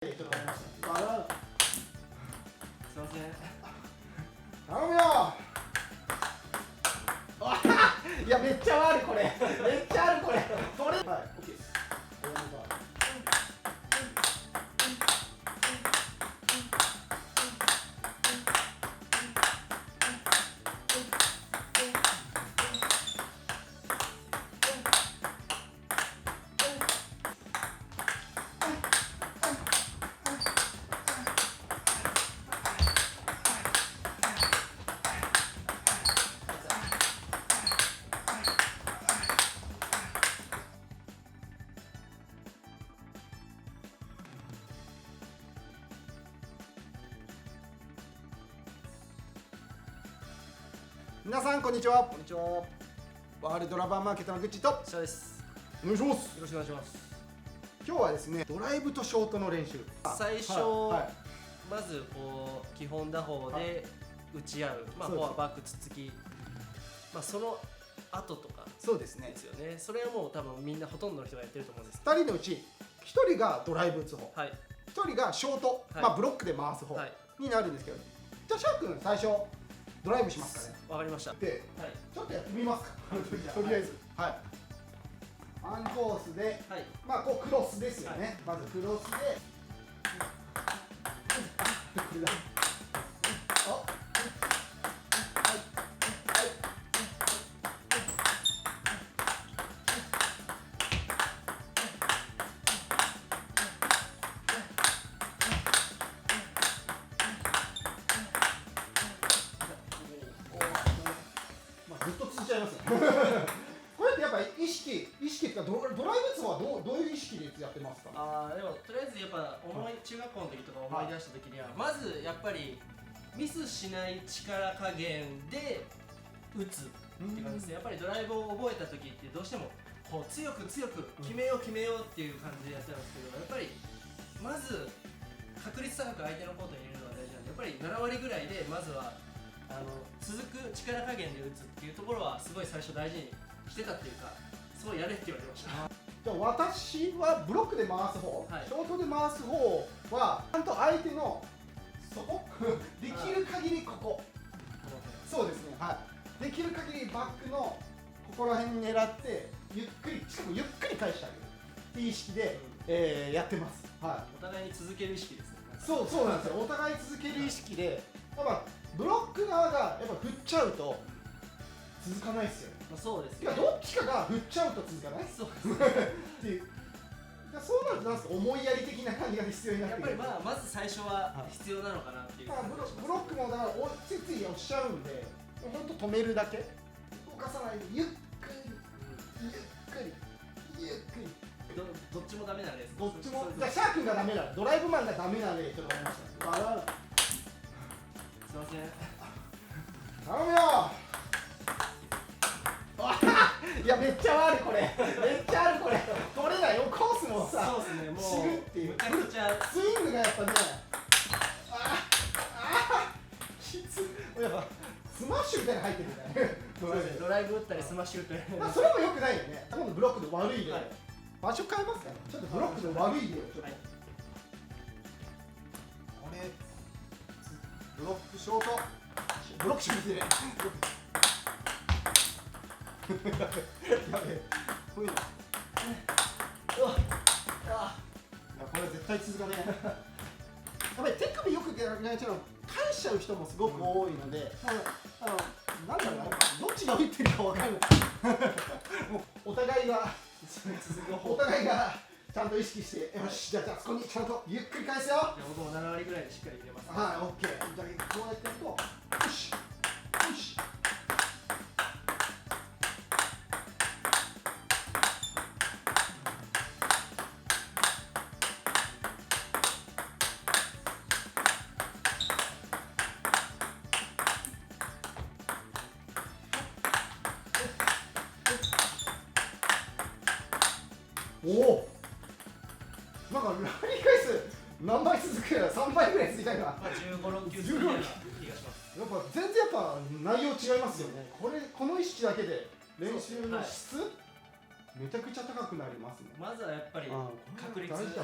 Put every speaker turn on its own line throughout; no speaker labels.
すいません。
頼むよいや、めっちゃあるこれ。めっちゃあるこれ。はい、OK です。皆さんこんにちは。
こんにちは。よ
ワールドラバーマーケットのグッチと
っしゃです。
お願いします。
よろしくお願いします。
今日はですね、ドライブとショートの練習。
最初、
はい
まずこう基本打法で打ち合う、まあ
そうです
フォアバックつつき、まあその後とか
そうですね
で。すよね。それはもう多分みんなほとんどの人がやってると思うんです。
2人のうち1人がドライブ打つ方、
はい
1人がショート、
はい
まあブロックで回す方
はい
になるんですけど、じゃあシャーク君最初ドライブしますかね。
わかりました。
で、
はい
ちょっとやってみますか。とりあえず、はい。アンコースで、
はい
まあこうクロスですよね。まずクロスで、これだ。あ、まあずっと続いちゃいますね。これってやっぱり意識っていうかドライブツアーはどういう意識でやってますか。
でもとりあえずやっぱ中学校の時とか思い出した時には、まずやっぱりミスしない力加減で打つっていう感じですね。やっぱりドライブを覚えた時ってどうしてもこう強く決めようっていう感じでやってたんですけど、やっぱりまず確率高く相手のコートに入れるのが大事なんで、やっぱり7割ぐらいでまずは続く力加減で打つっていうところはすごい最初大事にしてたっていうか、そうやれって言われました。
じゃあ私はブロックで回す方、
はい
ショートで回す方はちゃんと相手のそこできる限りここ、そうですね、はい、できる限りバックのここら辺に狙ってゆっくり、しかもゆっくり返してあげるっていう意識で、やってます。は
お互いに続ける意識ですね。
い、そうなんですよ。お互い続ける意識で、やっぱブロック側がやっぱ振っちゃうと続かないですよね。
まあ、そうです
いや、
ね。
どっちかが振っちゃうと続かない
そうですね。
っていう。そうなるとなんですか、思いやり的な感じが必要になってくる。
やっぱりまず最初は必要なのかなっていう感じがします。
ブロックもだからついつい押しちゃうんで、ほんと止めるだけ、動かさないでゆっくりゆっくり
どっちもダメなレース。
どっちも。じゃあシャー君がダメなドライブマンがダメな例ちょっと思いました。
すいません。
頼むよいや、めっちゃあるこれ。めっちゃあるこれ。取れないよ、コースもさ、
そうですね。も
死ぬっていう
むちゃくちゃ
スイングがやっぱね、きつい。やっぱスマッシュみたいなの入ってるみたいな。
ドライブ打ったりスマッシュ打ったり。
まあそれも良くないよね。今度ブロックで悪い例、
はい
場所変えますかね。ちょっとブロックで悪い例をちょっと、
はい
これブロックショート、ブロックショートでやべえ、こういうの、いやこれ絶対続かねえ。やっぱり手首よくやらないと返しちゃう人もすごく多いので、なんだろうな、どっちが打ってるかわかんない。もうお互いがちゃんと意識して、よし、じゃあそこにちゃんとゆっくり返すよ。
じゃあ僕も7割ぐらいでしっかり入れます。
はい、オッケー。じゃあこうやってやると、よしよし。おお、なんかラリー回数何倍続くやら3倍ぐらい続いたよな。
まあ15、6球続いたような気がします。
やっぱ全然やっぱ内容違いますよね。この意識だけで練習の質、めちゃくちゃ高くなりますね。
まずはやっぱり確率。
大事だ。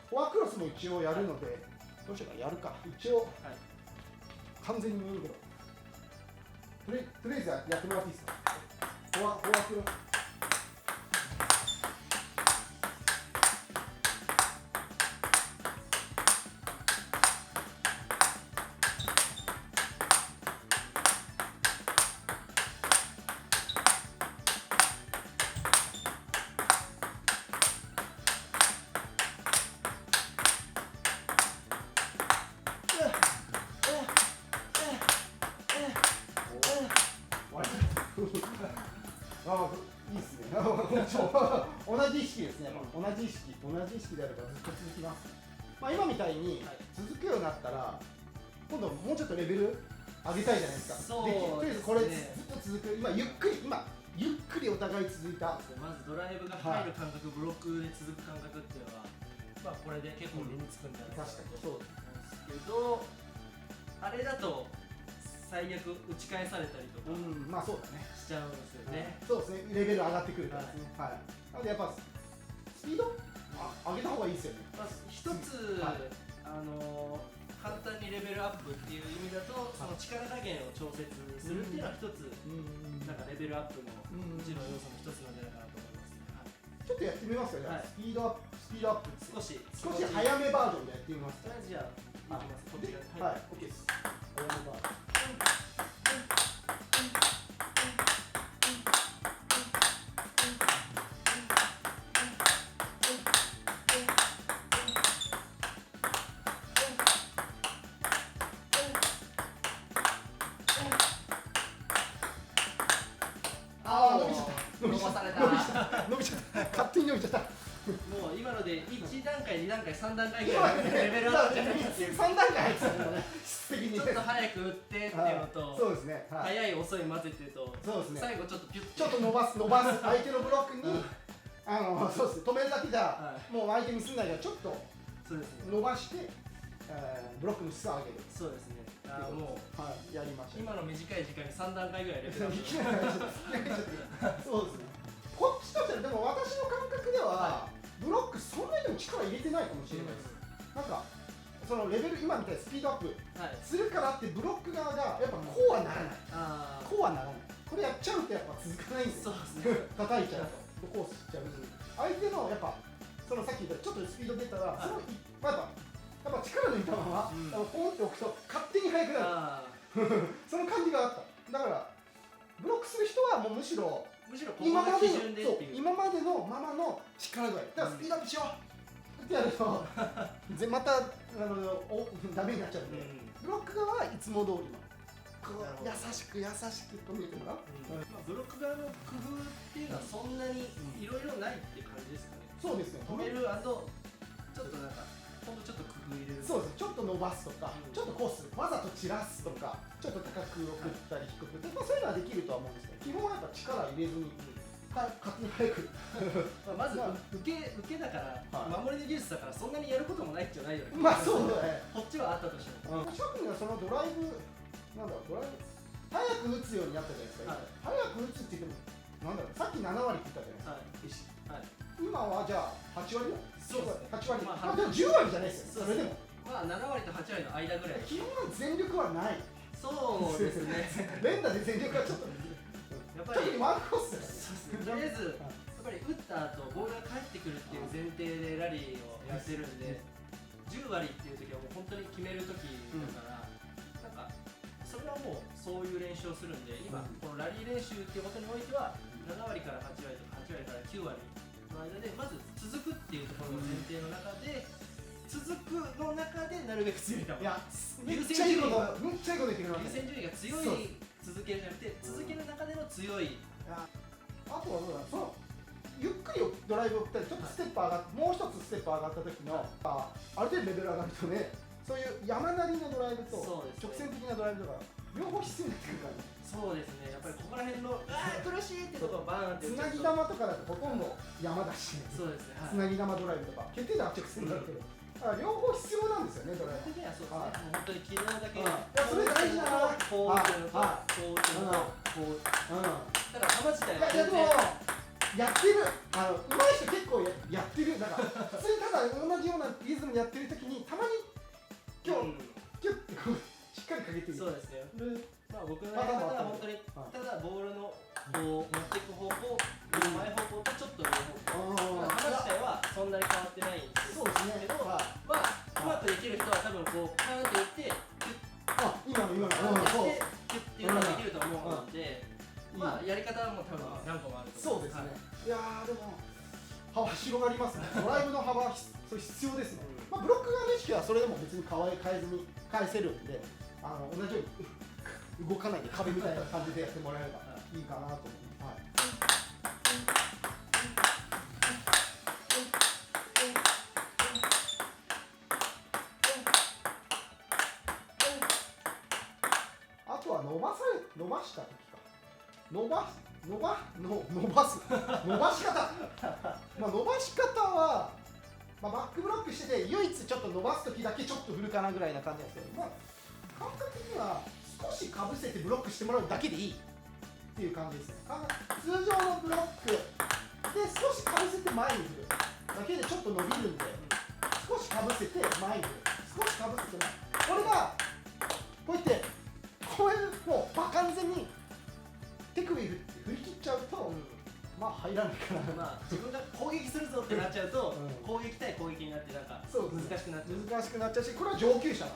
フォアクロスも一応やるので、どうしようか、やるか。一応、完全に見えるけど。とりあえずやってもらっていいですか。フォアクロス。いいですね。同じ意識ですね。同じ意識であればずっと続きます。今みたいに続くようになったら、今度もうちょっとレベル上げたいじゃないですか。
そう
とりあえずこれずっと続く。今ゆっくりお互い続いた。
まずドライブが入る感覚、ブロックで続く感覚っていうのは、これで結構身につくんじゃないかなと思うんですけど、あれだと最悪打ち返されたりとか
そうだね。
しちゃうんですよね。
そうですね。レベル上がってくるからですね。なのでやっぱスピード上げた方がいいですよね。
一つ簡単にレベルアップっていう意味だと、その力加減を調節するっていうのは一つなんかレベルアップのうちの要素の一つなんじゃないかなと思います。
ちょっとやってみますよね。スピードアップ
少し
早めバージョンでやってみます。
とりあえずじゃあいきます。こっちが
はい、OK です。早めバージョン。伸びちゃった。勝手に伸びちゃった。
もう今ので1段階、2段階、3段階ぐらいレベルアップじゃないですか。
3段階入ってたのね。
ちょっと早く打ってっていうのと、
そうですね。
早い遅い混ぜてると、最後ちょっとピュッ
ちょっと伸ばす相手のブロックにそうですね。止めるだけじゃもう相手ミスんないからちょっと伸ばしてブロックの質を上げる。
そうですね。もう
やりました。
今の短い時間に3段階ぐらいレベルアップ。
そうですね。こっちとしてはでも私の感覚ではブロックそんなにでも力入れてないかもしれないです。なんかそのレベル今みたいにスピードアップするからってブロック側がやっぱこうはならない。こうはならない。これやっちゃうとやっぱ続かないんですよ。叩いちゃうとコースしちゃうし、相手のやっぱそのさっき言ったちょっとスピード出たらそのやっぱ力抜いたままポンって置くと勝手に速くなる。その感じがあった。だからブロックする人はもうむしろ今までのままの力具合。だからスピードアップしようってやるとまたダメになっちゃうんで、ブロック側はいつも通りの優しく止めてもらう。
ブロック側の工夫っていうのはそんなにいろいろないっていう感じですかね。
そうですね。
止めるちょっとなんかほんとちょっと工夫入れる。
そうです。ちょっと伸ばすとか、ちょっとコースわざと散らすとか、ちょっと高く送ったり低くって、そういうのはできるとは思うんですけど、基本はやっぱ力入れずに勝手に速く
まず受けだから守りの技術だからそんなにやることもないっちゃないよね。
そうだね。
こっちはあったとしても
諸君がそのドライブ早く打つようになったじゃないですか。早く打つって言ってもさっき7割って言ったじゃないですか。今はじゃあ8割ぐらい。そうですね。8割。でも10割じゃないですよ。それでも
7割と8割の間ぐらい。
基本全力はない。
そうですね。
連打で全力はちょっと
やっぱり
ワンコースです
ね。とりあえずやっぱり打った後ボールが返ってくるっていう前提でラリーをやってるんで、10割っていう時はもう本当に決める時だから、なんかそれはもうそういう練習をするんで、今このラリー練習っていうことにおいては7割から8割とか8割から9割の間でまず続くっていうところの前提の中で、なるべく強い球。優先順位が強い続けるじゃなくて、続ける中での強い。
あとはどうだろう、ゆっくりドライブを送ったり、ちょっとステップ上がって、もう一つステップ上がった時のある程度レベル上がるとね、そういう山なりのドライブと直線的なドライブとか両方必要になってくるからね。
そうですね。やっぱりここら辺の苦しいってところバーンって
つなぎ球とかだとほとんど山だし、
そうですね。
つなぎ球ドライブとか決定打は直線になるけど、両方必要なんですよね、ドライブ。
的にはそうですね。本当に昨日だけ
それ大事だな。
こう打ってるのとこう打ってるのとこう。だから球自体は
でもやってる上手い人結構やってる。なんか普通にただ同じようなリズムでやってる時にたまにキュッてこうしっかりかけている。
そうですね。まあ僕のやり方は本当にただボールのこう持っていく方向、前方向とちょっと上方向。球自体はそんなに変わってないんです
そうですね。
けど、まあうまくできる人は多分こうカーンっていって
今の
そうキュッていうのができると思うので、まあやり方はもう多分何個もあると思う。
そうですね。いやーでも幅広がりますね。ドライブの幅それ必要ですね。まあブロックが意識はそれでも別に変えずに返せるんで、同じように動かないで壁みたいな感じでやってもらえればいいかなと思います。あとは伸ばした時か。伸ばし方まあ伸ばし方は、まあ、バックブロックしてて唯一ちょっと伸ばす時だけちょっと振るかなぐらいな感じなんですけど、まあ、感覚的には少しかぶせてブロックしてもらうだけでいいっていう感じですね。通常のブロックで少しかぶせて前に振るだけでちょっと伸びるんで、少しかぶせて前に振る、少しかぶせて前、これがこうやってこういうもう完全に手首振り切っちゃうと、まあ入らないかな。
まあ自分が攻撃するぞってなっちゃうと、攻撃対攻撃になってなんか難しくなっちゃう。
し、これは上級者の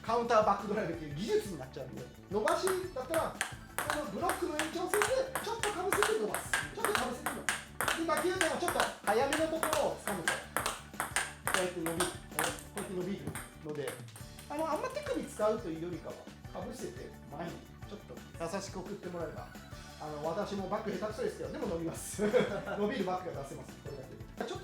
カウンターバックドライブっていう技術になっちゃうんで、伸ばしだったらこのブロックの延長線でちょっとかぶせて伸ばす、ちょっとかぶせて伸ばす。で打球点はちょっと早めのところを掴むとこうやって伸びるので、あんま手首使うというよりかはかぶせて前にちょっと優しく送ってもらえれば、私もバック下手くそですけど、でも伸びます伸びるバックが出せます。これだけでちょ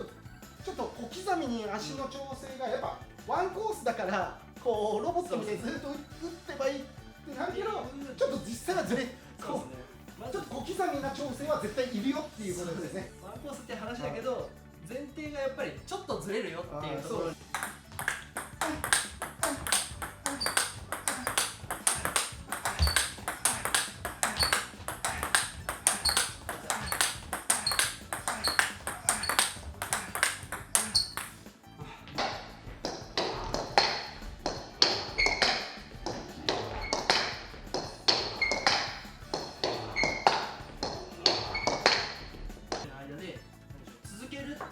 っと小刻みに足の調整がやっぱワンコースだから、こうロボットみたいにずっと打ってばいいってなるけど、ちょっと実際はずれこうちょっと小刻みな調整は絶対いるよっていうことですね。
ワンコースって話だけど、前提がやっぱりちょっとずれるよっていうところに。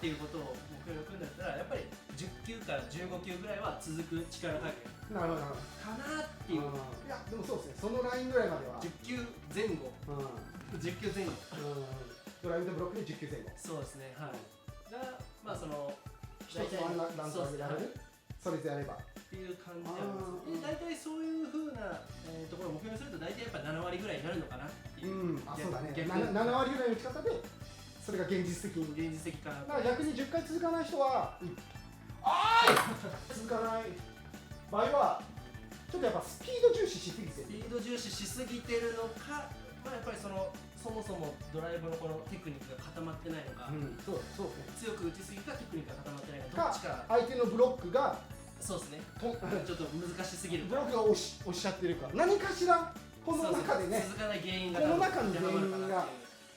っていうことを目標に組んだったら、やっぱり10球から15球ぐらいは続く力加減
なるほど
かなっていう。
いやでもそうですね、そのラインぐらいまでは
10球前後、10球前後、
ドライブとブロックで10球前後、
そうですね、はい。がまあその
一つワンラント上げられる、それでやれば
っていう感じであります。で大体そういう風なところを目標にすると、大体やっぱ7割ぐらいになるのかなっていう。
あ、そうだね。7割ぐらいの打ち方でそれが現実的
かな。
だから逆に10回続かない人は続かない場合はちょっとやっぱスピード重視しすぎてるのか、まあやっぱりそもそもドライブのこのテクニックが固まってないのか、そうですね、強く打ちすぎかテクニックが固まってないのか、どっちか、相手のブロックが
そうですね、ちょっと難しすぎる、
ブロックが押しちゃってるか、何かしらこの中でね、
続かない原因が
この中に原因が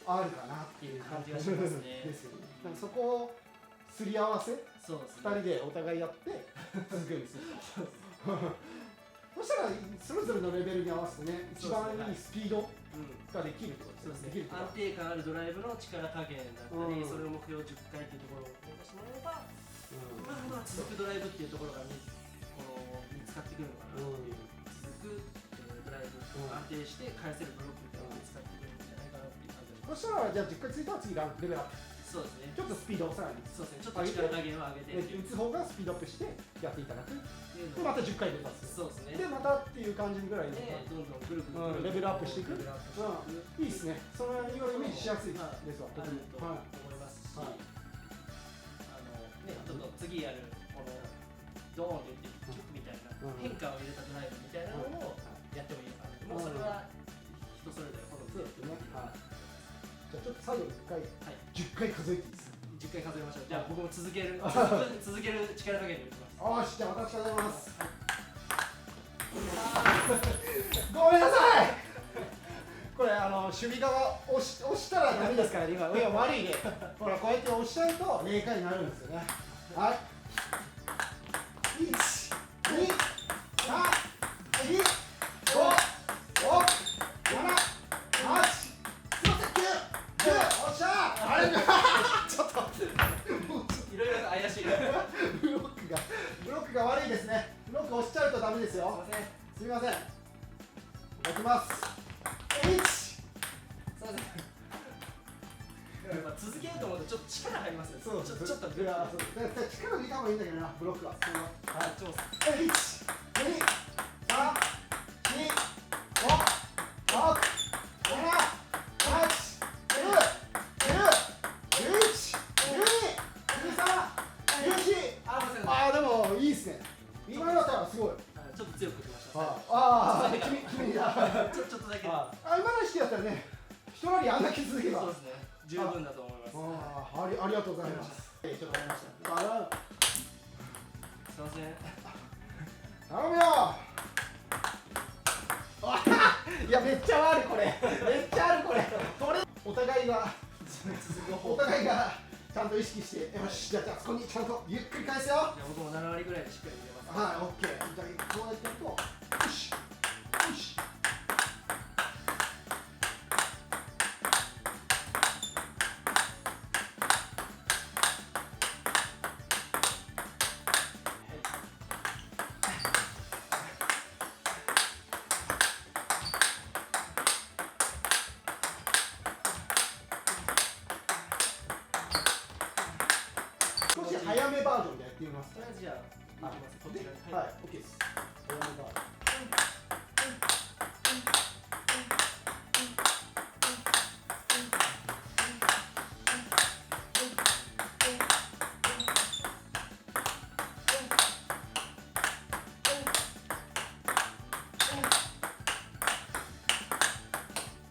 あるかなっていう
感じがしますね。
ですよね。そこをすり合わせ、
そうですね、
2人でお互いやって続くようにする。そしたらそれぞれのレベルに合わせてね、一番いいスピードができるってことですね。
安定感あるドライブの力加減だったり、それを目標10回っていうところを目指してもらえば、まあ続くドライブっていうところが見つかってくるのかなっていう、続くドライブ、安定して返せるブロックっていうのが見つかってくるんじゃないかなっていう感じです。
そしたらじゃあ10回ついたら次レベルアップ。
そうですね。
ちょっとスピードをさらに。
そうですね。ちょっと力加減を上げて。
打つ方がスピードアップしてやっていただく。でまた10回で出す。
そうですね。
でまたっていう感じぐらいで
どんどんぐるぐる
レベルアップしていく。いいですね。そのようイメージしやすいですわ。
あると思いますし、ねちょっと次やるこのドーンって言ってキュッみたいな変化を入れたドライブみたいなのをやってもいいかな。もうそれは人それぞれ好みですね。
じゃあちょっと最後1回、10回数えていいですか。
10回数えましょう。じゃあ僕も続ける力加減でいき
よ
ます。
し、じゃあ私から出ます。ごめんなさい。ここれ守備側押したらダメですからね、今いや悪いね。ほらこうやって押しちゃうと0回になるんですよね。はい。1、2、3、4、5、6、7、8、9、おっしゃー。あれちょっと
いろいろと怪しい。
ブロックが悪いですね。ブロック押しちゃうとダメですよ。すみません。いただきます。1。
すいません。続けようと思うとちょっと力入りますよ。ちょっと
いやそう力抜いた方がいいんだけどな、ブロックは。
はい、超す。
1、2、3、2、5、6、7、8、9、10、11、12、13、14。
あ、すいません。
ああ、でもいいっすね。今のだったらすごい。
ちょっと強く振りました。
ああ、君だ。
ちょっとだけ。
今の意識だったらね、一ラリーあんだけ続けば。
そうですね。十分だと思います。
ありがとうございます。ちょっとやりました。
すいません。
頼むよ。いや、めっちゃあるこれ。めっちゃあるこれ。お互いがちゃんと意識して、よし、じゃあそこにちゃんとゆっくり返すよ。
じゃあ僕も7割ぐらいでしっかり入れます。
はい、オッケー。じゃあこうやってやると、よし、よし。少し早めバージョンでやってみます。
とりあえずじゃあ、いきます。こちらに。
はい、オッケーです。早めバージョン。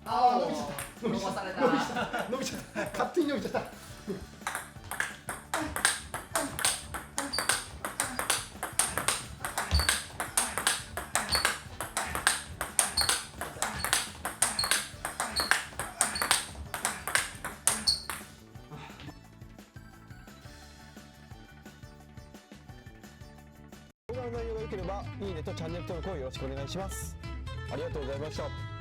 ああ、伸びちゃった。
伸ばされた。
伸びちゃった。勝手に伸びちゃった。
動画の内容が良ければいいねとチャンネル登録をよろしくお願いします。ありがとうございました。